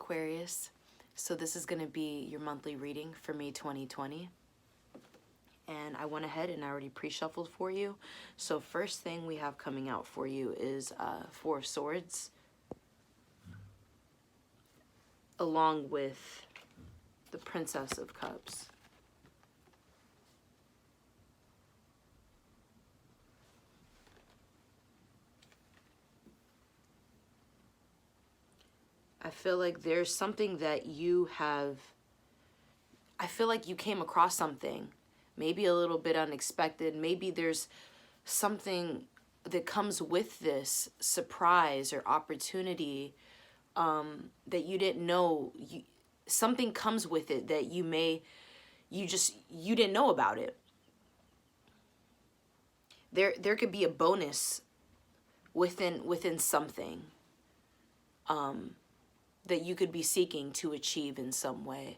Aquarius. So this is going to be your monthly reading for May 2020. And I went ahead and I already pre-shuffled for you. So first thing we have coming out for you is Four of Swords, along with the Princess of Cups. I feel like there's something that you have, I feel like you came across something, maybe a little bit unexpected. Maybe there's something that comes with this surprise or opportunity that you didn't know. Something comes with it that you didn't know about it. There could be a bonus within something that you could be seeking to achieve in some way.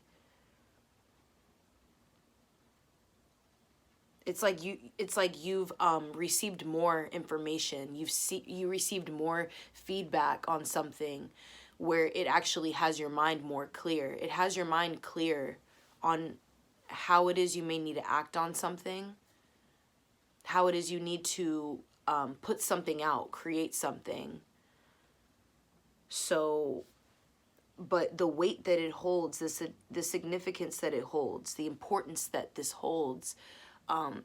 It's like you've received more information. You received more feedback on something where it actually has your mind more clear. It has your mind clear on how it is you may need to act on something, how it is you need to put something out, create something. So, but the weight that it holds, the significance that it holds, the importance that this holds,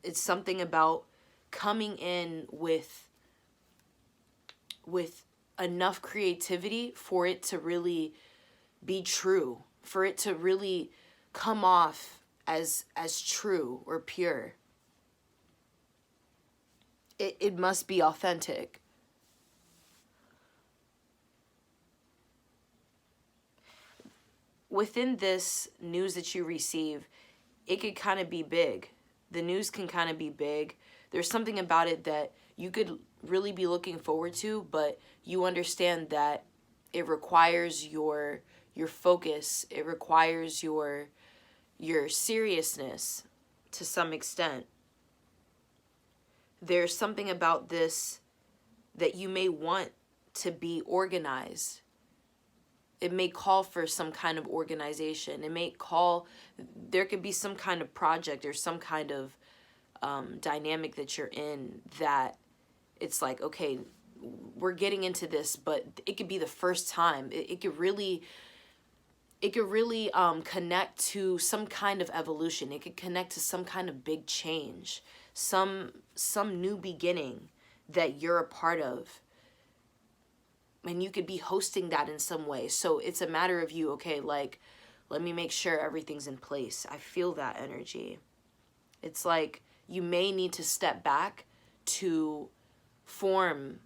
it's something about coming in with enough creativity for it to really be true, for it to really come off as true or pure. It must be authentic. Within this news that you receive, it could kind of be big. The news can kind of be big. There's something about it that you could really be looking forward to, but you understand that it requires your focus. It requires your seriousness to some extent. There's something about this that you may want to be organized. It may call for some kind of organization. It may call, there could be some kind of project or some kind of dynamic that you're in that it's like, okay, we're getting into this, but it could be the first time. It could really connect to some kind of evolution. It could connect to some kind of big change, some new beginning that you're a part of. And you could be hosting that in some way. So it's a matter of you, okay, like, let me make sure everything's in place. I feel that energy. It's like you may need to step back to form,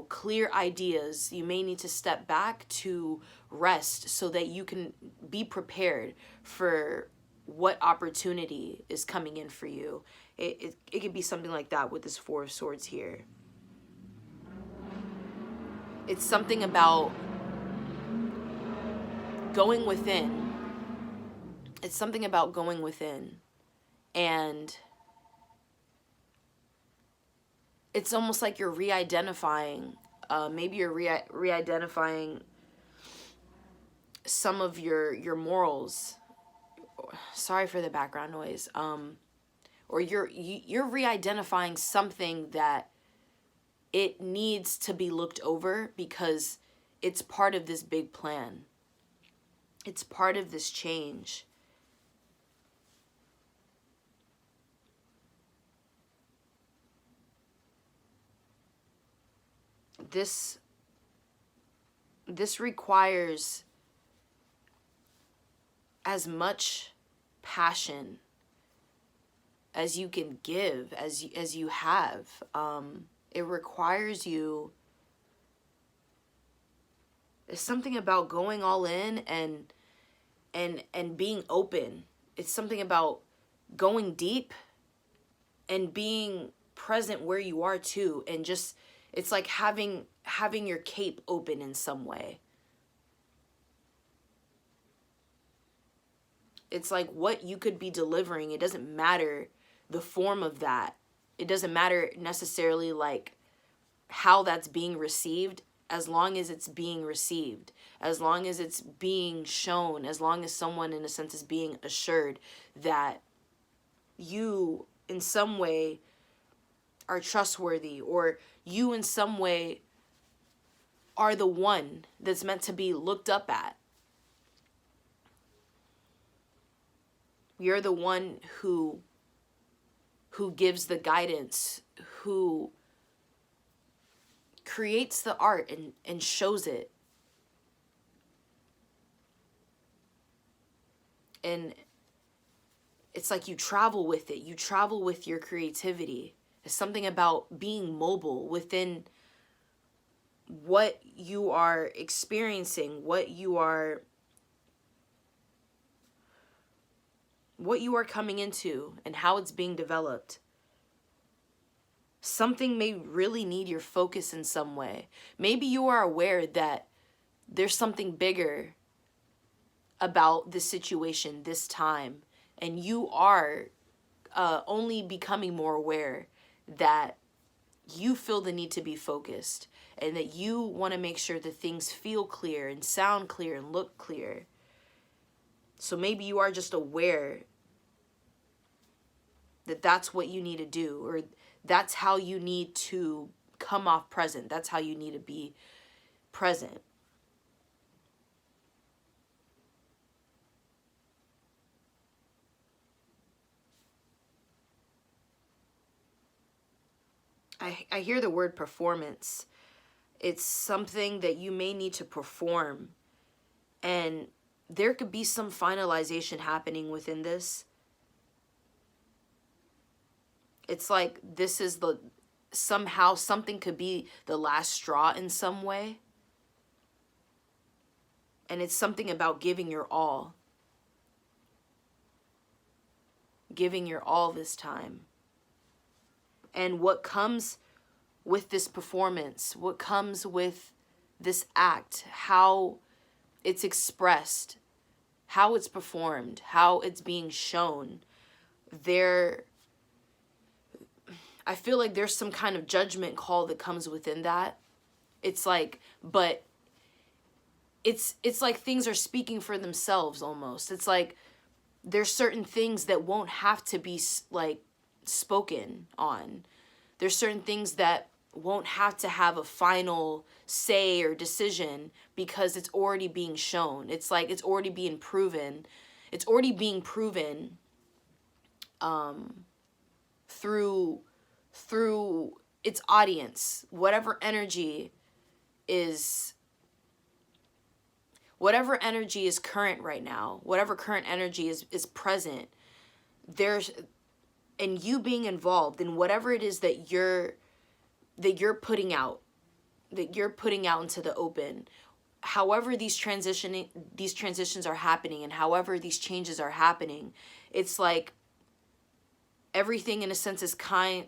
clear ideas. You may need to step back to rest so that you can be prepared for what opportunity is coming in for you. It could be something like that with this Four of Swords here. It's something about going within. It's something about going within. And it's almost like you're re-identifying. Maybe you're re-identifying some of your morals. Sorry for the background noise. Or you're re-identifying something that it needs to be looked over because it's part of this big plan. It's part of this change. This requires as much passion as you can give, as you have. It requires you. It's something about going all in and being open. It's something about going deep and being present where you are too, and just, it's like having your cape open in some way. It's like what you could be delivering. It doesn't matter the form of that. It doesn't matter necessarily like how that's being received. as long as it's being received, as long as it's being shown, as long as someone in a sense is being assured that you in some way are trustworthy, or you in some way are the one that's meant to be looked up at. You're the one who gives the guidance, who creates the art and shows it. And it's like you travel with it. You travel with your creativity. It's something about being mobile within what you are experiencing, what you are coming into, and how it's being developed. Something may really need your focus in some way. Maybe you are aware that there's something bigger about this situation, this time, and you are only becoming more aware that you feel the need to be focused, and that you want to make sure that things feel clear and sound clear and look clear. So maybe you are just aware that that's what you need to do, or that's how you need to come off present. That's how you need to be present. I hear the word performance. It's something that you may need to perform, and there could be some finalization happening within this. It's like this is somehow something could be the last straw in some way. And it's something about giving your all. Giving your all this time. And what comes with this performance, what comes with this act, how it's expressed, how it's performed, how it's being shown, I feel like there's some kind of judgment call that comes within that. It's like, but it's like things are speaking for themselves almost. It's like there's certain things that won't have to be like spoken on. There's certain things that won't have to have a final say or decision because it's already being shown. It's like it's already being proven. It's already being proven through its audience. Whatever energy is current right now, whatever current energy is present, and you being involved in whatever it is that you're putting out into the open, however these transitions are happening, and however these changes are happening, it's like everything in a sense is kind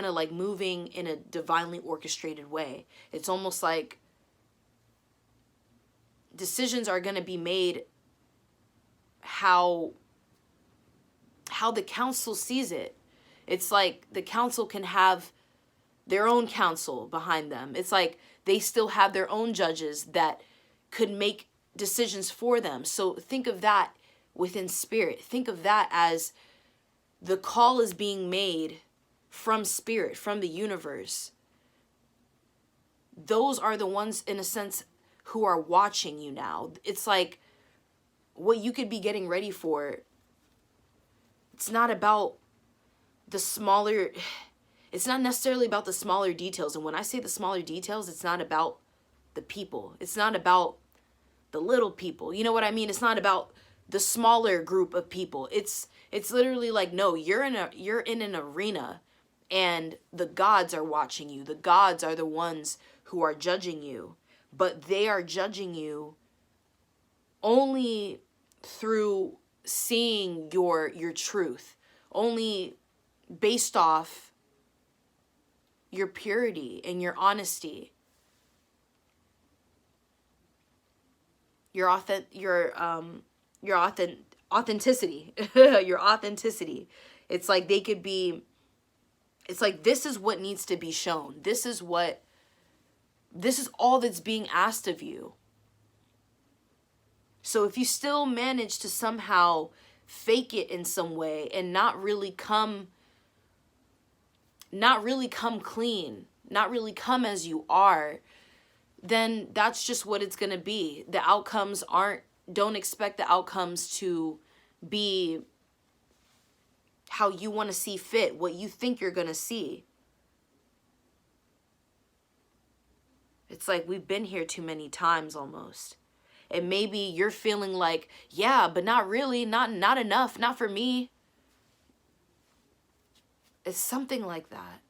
of like moving in a divinely orchestrated way. It's almost like decisions are going to be made how the council sees it. It's like the council can have their own council behind them. It's like they still have their own judges that could make decisions for them. So think of that within spirit. Think of that as the call is being made from spirit, from the universe. Those are the ones, in a sense, who are watching you now. It's like what you could be getting ready for. It's not about it's not necessarily about the smaller details. And when I say the smaller details, it's not about the people. It's not about the little people. You know what I mean? It's not about the smaller group of people. It's literally like, no, you're in an arena, and the gods are watching you. The gods are the ones who are judging you, but they are judging you only through seeing your truth, only based off your purity and your honesty, your authenticity, your authenticity. It's like it's like this is what needs to be shown. This is what This is all that's being asked of you. So if you still manage to somehow fake it in some way and not really come clean, not really come as you are, then that's just what it's going to be. The outcomes don't expect the outcomes to be how you want to see fit, what you think you're going to see. It's like we've been here too many times almost. And maybe you're feeling like, yeah, but not really, not enough, not for me. It's something like that.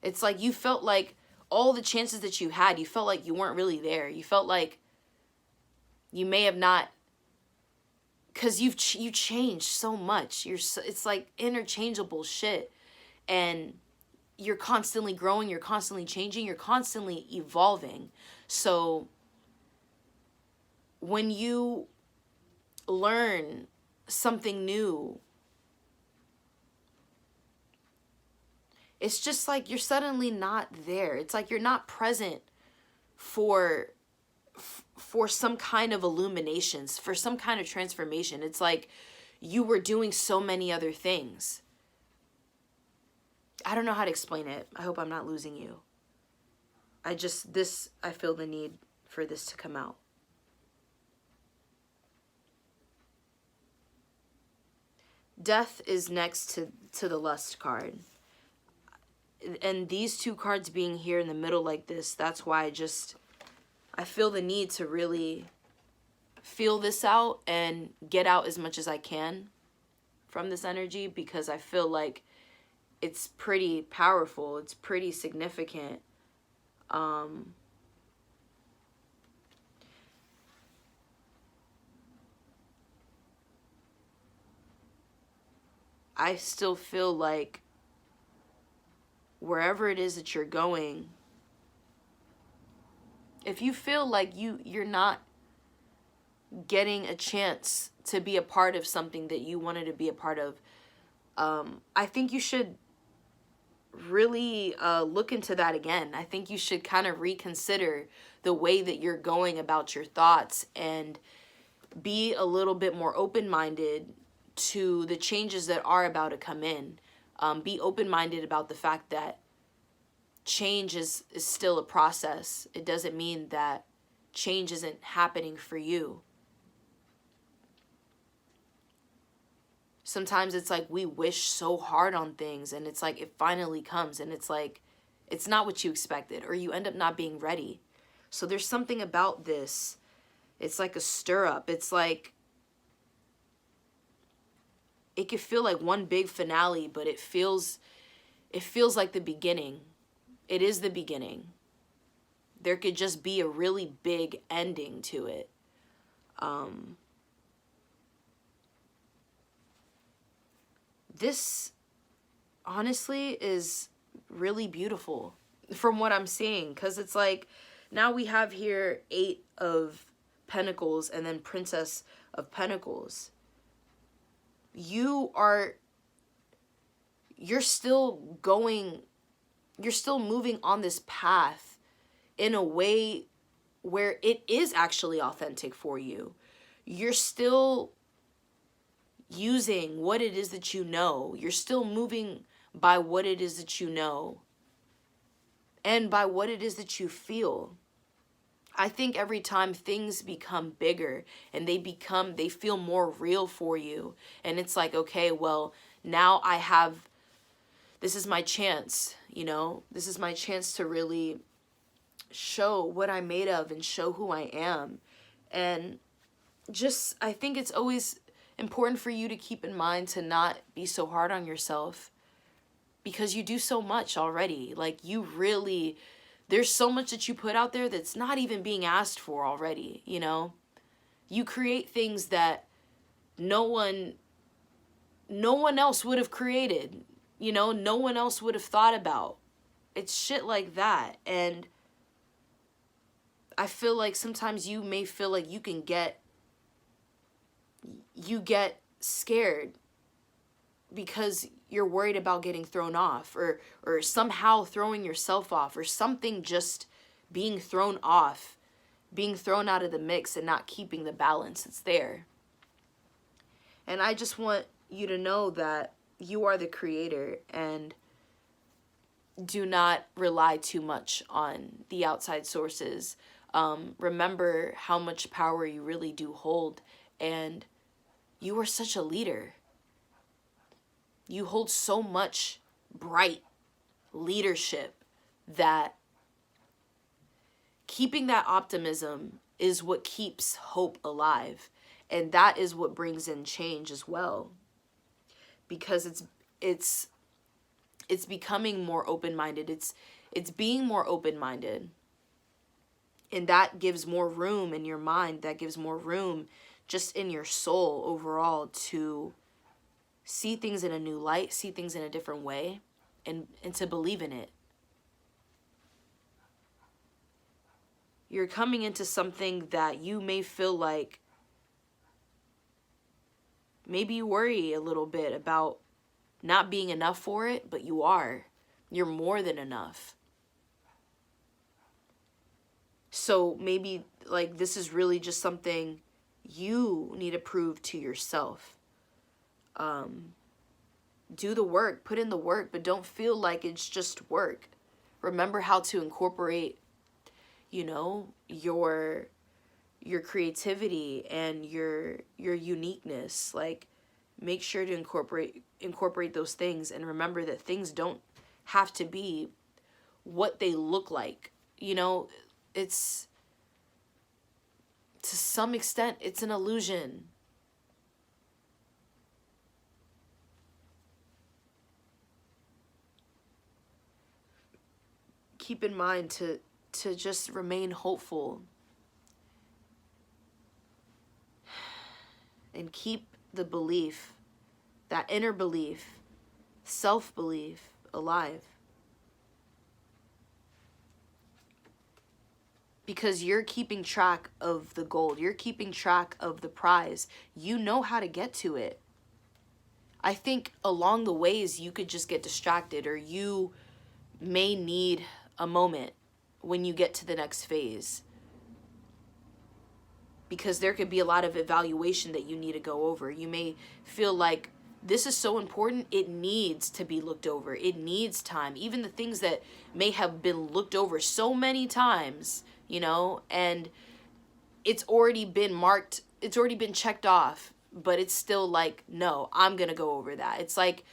It's like you felt like all the chances that you had, you felt like you weren't really there. You felt like you may have not, because you changed so much. It's like interchangeable shit. And you're constantly growing, you're constantly changing, you're constantly evolving. So when you learn something new, it's just like you're suddenly not there. It's like you're not present for some kind of illuminations, for some kind of transformation. It's like you were doing so many other things. I don't know how to explain it. I hope I'm not losing you. I feel the need for this to come out. Death is next to the Lust card. And these two cards being here in the middle like this, that's why I feel the need to really feel this out and get out as much as I can from this energy, because I feel like it's pretty powerful. It's pretty significant. I still feel like wherever it is that you're going, if you feel like you're not getting a chance to be a part of something that you wanted to be a part of, I think you should really look into that again. I think you should kind of reconsider the way that you're going about your thoughts and be a little bit more open-minded to the changes that are about to come in. Be open-minded about the fact that change is still a process. It doesn't mean that change isn't happening for you. Sometimes it's like we wish so hard on things and it's like it finally comes and it's like it's not what you expected, or you end up not being ready. So there's something about this. It's like a stir up. It's like it could feel like one big finale, but it feels like the beginning. It is the beginning. There could just be a really big ending to it. This honestly is really beautiful from what I'm seeing, because it's like now we have here 8 of Pentacles and then Princess of Pentacles. You're still moving on this path in a way where it is actually authentic for you. You're still using what it is that you know. You're still moving by what it is that you know and by what it is that you feel. I think every time things become bigger and they feel more real for you, and it's like, okay, well, now this is my chance, this is my chance to really show what I'm made of and show who I am. And I think it's always important for you to keep in mind to not be so hard on yourself, because you do so much already. Like there's so much that you put out there that's not even being asked for already, You create things that no one else would have created, no one else would have thought about. It's shit like that. And I feel like sometimes you may feel like you get scared because you're worried about getting thrown off, or somehow throwing yourself off, or something just being thrown off, being thrown out of the mix and not keeping the balance. It's there. And I just want you to know that you are the creator, and do not rely too much on the outside sources. Remember how much power you really do hold, and you are such a leader. You hold so much bright leadership that keeping that optimism is what keeps hope alive. And that is what brings in change as well. Because it's becoming more open-minded. It's being more open-minded. And that gives more room in your mind. That gives more room just in your soul overall to see things in a new light, see things in a different way, and to believe in it. You're coming into something that you may feel like maybe you worry a little bit about not being enough for it, but you are. You're more than enough. So maybe like this is really just something you need to prove to yourself. Do the work, put in the work, but don't feel like it's just work. Remember how to incorporate, you know, your creativity and your uniqueness. Like, make sure to incorporate those things, and remember that things don't have to be what they look like. You know, it's, to some extent, it's an illusion. Keep in mind to just remain hopeful and keep the belief, that inner belief, self-belief alive. Because you're keeping track of the gold. You're keeping track of the prize. You know how to get to it. I think along the ways you could just get distracted, or you may need a moment when you get to the next phase. Because there could be a lot of evaluation that you need to go over. You may feel like this is so important, it needs to be looked over. It needs time. Even the things that may have been looked over so many times, you know, and it's already been marked, it's already been checked off, but it's still like, no, I'm gonna go over that. It's like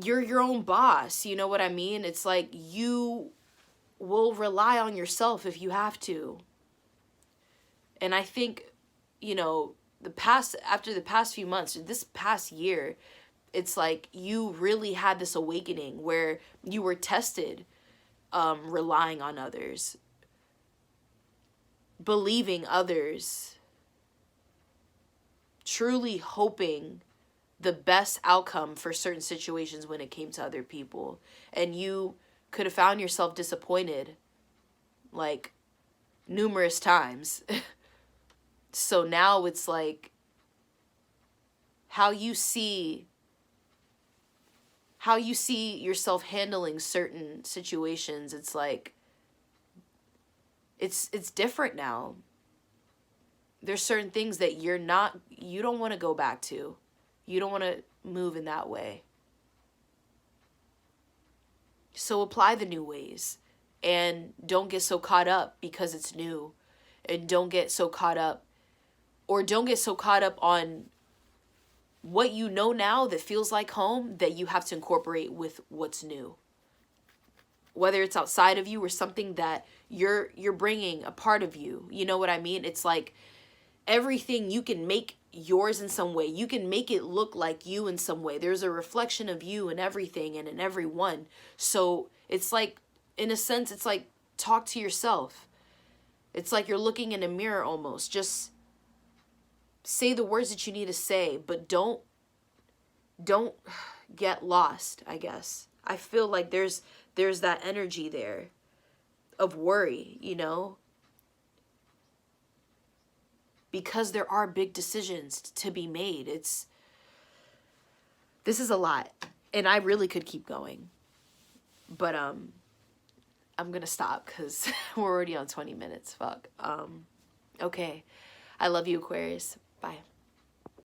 you're your own boss, you know what I mean? It's like you will rely on yourself if you have to. And I think, you know, after the past few months, this past year, it's like you really had this awakening where you were tested, relying on others, believing others, truly hoping the best outcome for certain situations when it came to other people. And you could have found yourself disappointed like numerous times. So now it's like how you see yourself handling certain situations. It's like it's different now. There's certain things that you don't want to go back to. You don't want to move in that way. So apply the new ways, and don't get so caught up because it's new, and don't get so caught up on what you know now that feels like home that you have to incorporate with what's new. Whether it's outside of you or something that you're bringing a part of you. You know what I mean? It's like everything you can make yours in some way. You can make it look like you in some way. There's a reflection of you in everything and in everyone. So it's like, in a sense, it's like talk to yourself. It's like you're looking in a mirror almost. Just say the words that you need to say, but don't get lost, I guess. I feel like there's that energy there of worry, you know? Because there are big decisions to be made. This is a lot, and I really could keep going, but I'm gonna stop because we're already on 20 minutes. Fuck. Okay. I love you, Aquarius. Bye.